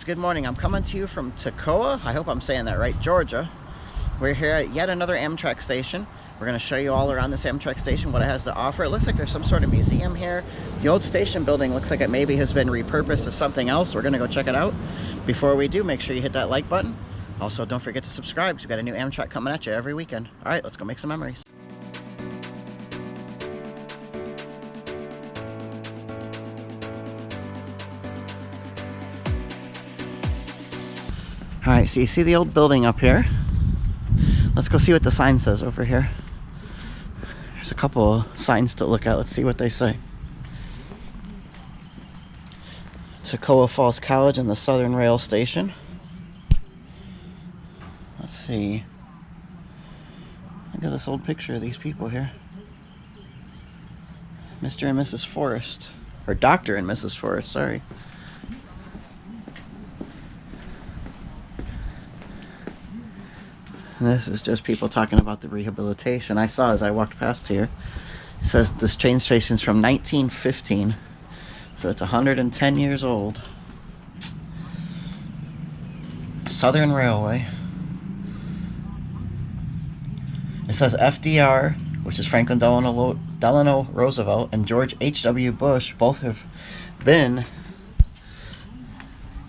Good morning. I'm coming to you from Toccoa, I hope I'm saying that right, Georgia. We're here at yet another Amtrak station. We're going to show you all around this Amtrak station what it has to offer. It looks like there's some sort of museum here. The old station building looks like it maybe has been repurposed to something else. We're going to go check it out. Before we do, make sure you hit that like button. Also, don't forget to subscribe because we've got a new Amtrak coming at you every weekend. All right, let's go make some memories. All right, so you see the old building up here. Let's go see what the sign says over here. There's a couple of signs to look at. Let's see what they say. Toccoa Falls College and the Southern Rail Station. Let's see. Look at this old picture of these people here. Mr. and Mrs. Forrest. Or Dr. and Mrs. Forrest, sorry. This is just people talking about the rehabilitation. I saw as I walked past here. It says this train station's from 1915. So it's 110 years old. Southern Railway. It says FDR, which is Franklin Delano Roosevelt, and George H.W. Bush both have been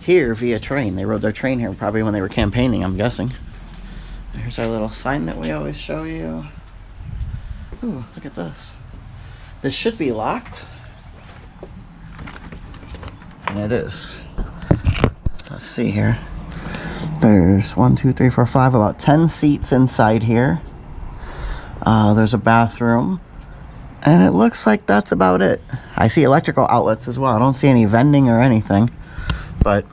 here via train. They rode their train here probably when they were campaigning, I'm guessing. Here's our little sign that we always show you. Ooh, look at this. This should be locked. And it is. Let's see here. There's 1, 2, 3, 4, 5, about 10 seats inside here. There's a bathroom. And it looks like that's about it. I see electrical outlets as well. I don't see any vending or anything. But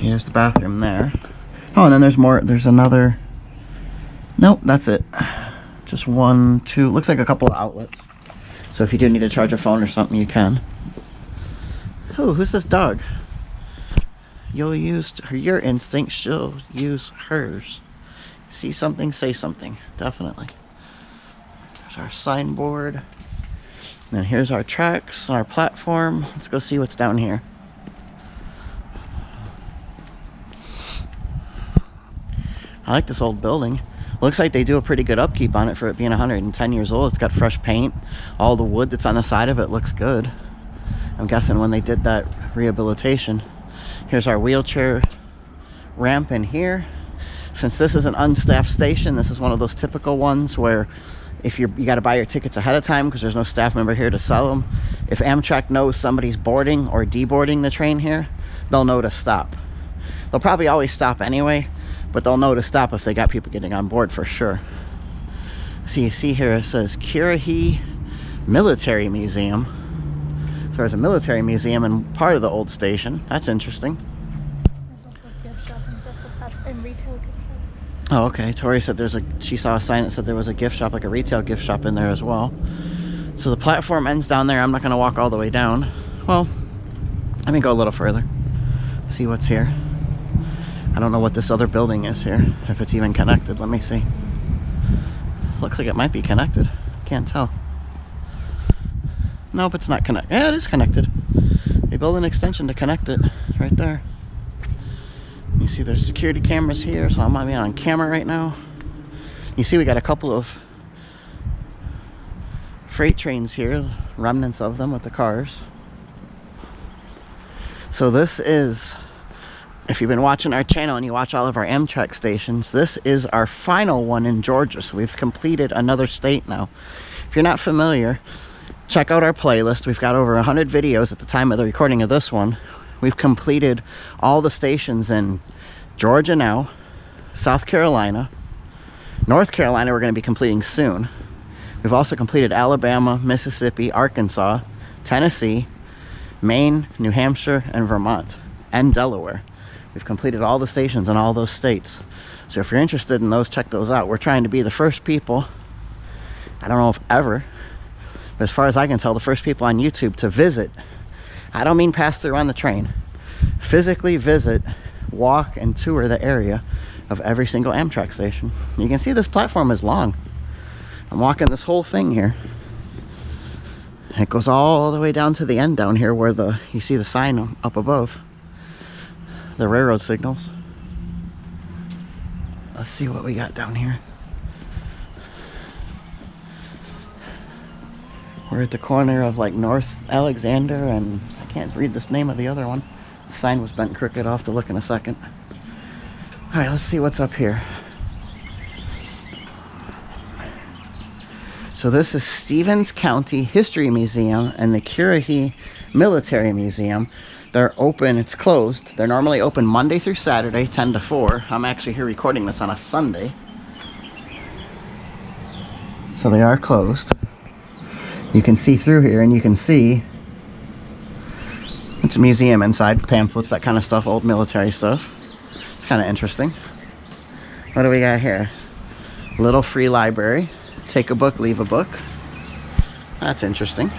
here's the bathroom there. Oh, and then there's more. There's another. Nope, that's it. Just 1, 2. Looks like a couple of outlets. So if you do need to charge a phone or something, you can. Ooh, who's this dog? You'll use your instinct. She'll use hers. See something, say something. Definitely. There's our signboard. And here's our tracks, our platform. Let's go see what's down here. I like this old building. Looks like they do a pretty good upkeep on it for it being 110 years old. It's got fresh paint. All the wood that's on the side of it looks good. I'm guessing when they did that rehabilitation. Here's our wheelchair ramp in here. Since this is an unstaffed station, this is one of those typical ones where if you got to buy your tickets ahead of time because there's no staff member here to sell them. If Amtrak knows somebody's boarding or deboarding the train here, they'll know to stop. They'll probably always stop anyway, but they'll know to stop if they got people getting on board for sure. So you see here it says Currahee Military Museum. So there's a military museum in part of the old station. That's interesting. There's also a gift shop and stuff like that, and retail gift shop. Oh, okay. Tori said she saw a sign that said there was a gift shop, like a retail gift shop in there as well. So the platform ends down there. I'm not going to walk all the way down. Well, let me go a little further. See what's here. I don't know what this other building is here, if it's even connected. Let me see. Looks like it might be connected. Can't tell. Nope, it's not connected. Yeah, it is connected. They built an extension to connect it right there. You see there's security cameras here, so I'm not on camera right now. You see we got a couple of freight trains here, remnants of them with the cars. So this is, if you've been watching our channel and you watch all of our Amtrak stations, this is our final one in Georgia. So we've completed another state now. If you're not familiar, check out our playlist. We've got over 100 videos at the time of the recording of this one. We've completed all the stations in Georgia now, South Carolina, North Carolina we're going to be completing soon. We've also completed Alabama, Mississippi, Arkansas, Tennessee, Maine, New Hampshire, and Vermont, and Delaware. We've completed all the stations in all those states. So if you're interested in those, check those out. We're trying to be the first people, I don't know if ever, but as far as I can tell, the first people on YouTube to visit. I don't mean pass through on the train. Physically visit, walk, and tour the area of every single Amtrak station. You can see this platform is long. I'm walking this whole thing here. It goes all the way down to the end down here where you see the sign up above. The railroad signals. Let's see what we got down here. We're at the corner of like North Alexander and I can't read this name of the other one. The sign was bent crooked. I'll have to look in a second. Alright, let's see what's up here. So this is Stephens County History Museum and the Currahee Military Museum. They're open, it's closed. They're normally open Monday through Saturday, 10 to 4. I'm actually here recording this on a Sunday. So they are closed. You can see through here and you can see it's a museum inside, pamphlets, that kind of stuff, old military stuff. It's kind of interesting. What do we got here? Little free library. Take a book, leave a book. That's interesting.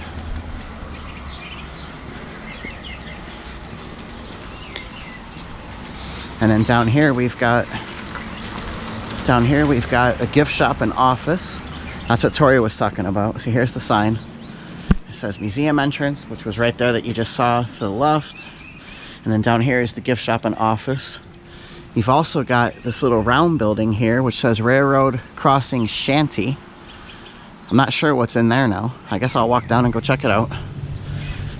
And then down here we've got a gift shop and office. That's what Tori was talking about. See, here's the sign. It says museum entrance, which was right there that you just saw to the left. And then down here is the gift shop and office. You've also got this little round building here, which says Railroad Crossing Shanty. I'm not sure what's in there now. I guess I'll walk down and go check it out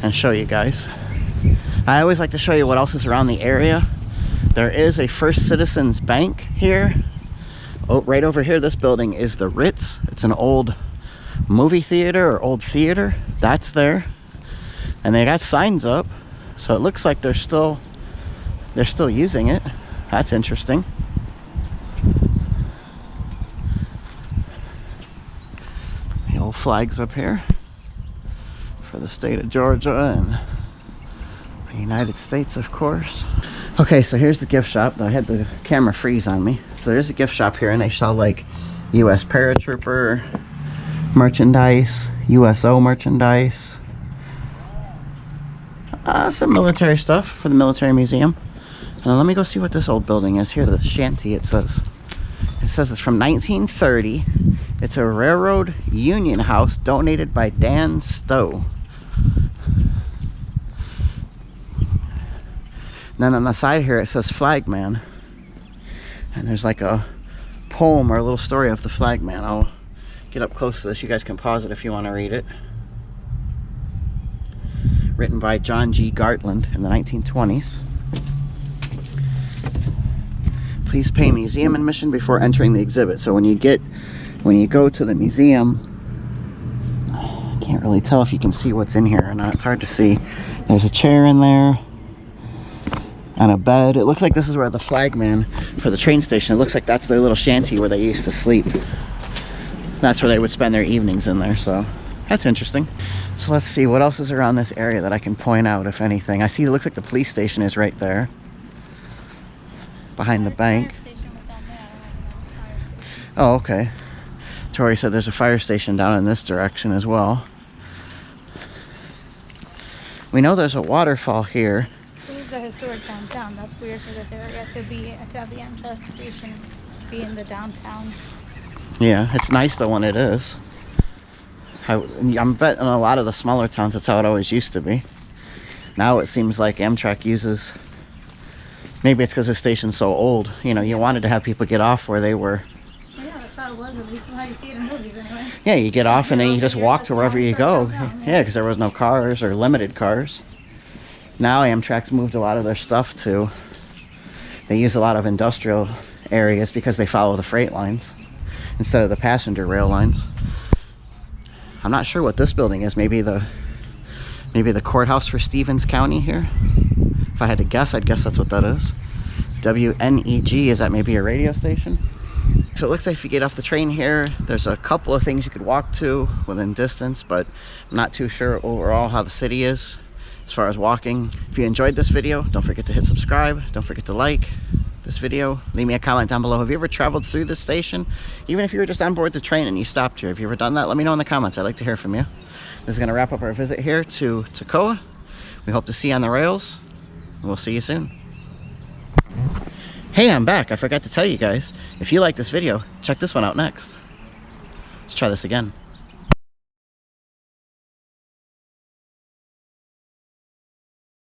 and show you guys. I always like to show you what else is around the area. There is a First Citizens Bank here. Oh, right over here, this building is the Ritz. It's an old movie theater or old theater. That's there. And they got signs up. So it looks like they're still using it. That's interesting. The old flags up here for the state of Georgia and the United States, of course. Okay, so here's the gift shop. I had the camera freeze on me. So there's a gift shop here and they sell like US Paratrooper merchandise, USO merchandise, some military stuff for the military museum. And let me go see what this old building is here, the shanty. It says it's from 1930. It's a railroad union house donated by Dan Stowe. And then on the side here it says Flagman, and there's like a poem or a little story of the Flagman. I'll get up close to this. You guys can pause it if you want to read it. Written by John G. Gartland in the 1920s. Please pay museum admission before entering the exhibit. So when you go to the museum, I can't really tell if you can see what's in here or not. It's hard to see. There's a chair in there and a bed. It looks like this is where the Flagman for the train station, it looks like that's their little shanty where they used to sleep. That's where they would spend their evenings in there, so that's interesting. So let's see what else is around this area that I can point out, if anything. I see it looks like the police station is right there behind the bank. Oh, okay. Tori said there's a fire station down in this direction as well. We know there's a waterfall here. This is the historic downtown. That's weird for this area to have the Amtrak station be in the downtown. Yeah, it's nice though when it is. I'm betting a lot of the smaller towns that's how it always used to be. Now it seems like Amtrak uses, maybe it's because the station's so old, you know, you wanted to have people get off where they were. Yeah, that's how it was, at least how you see it in movies anyway. Yeah, you get off and then you just walk to wherever you go. Yeah, because there was no cars or limited cars. Now Amtrak's moved a lot of their stuff to, they use a lot of industrial areas because they follow the freight lines instead of the passenger rail lines. I'm not sure what this building is. Maybe the courthouse for Stephens County here. If I had to guess, I'd guess that's what that is. WNEG, is that maybe a radio station? So it looks like if you get off the train here, there's a couple of things you could walk to within distance, but I'm not too sure overall how the city is as far as walking. If you enjoyed this video, don't forget to hit subscribe. Don't forget to like this video. Leave me a comment down below. Have you ever traveled through this station? Even if you were just on board the train and you stopped here, have you ever done that? Let me know in the comments. I'd like to hear from you. This is going to wrap up our visit here to Toccoa. We hope to see you on the rails. We'll see you soon. Hey, I'm back. I forgot to tell you guys, if you like this video, check this one out next. Let's try this again.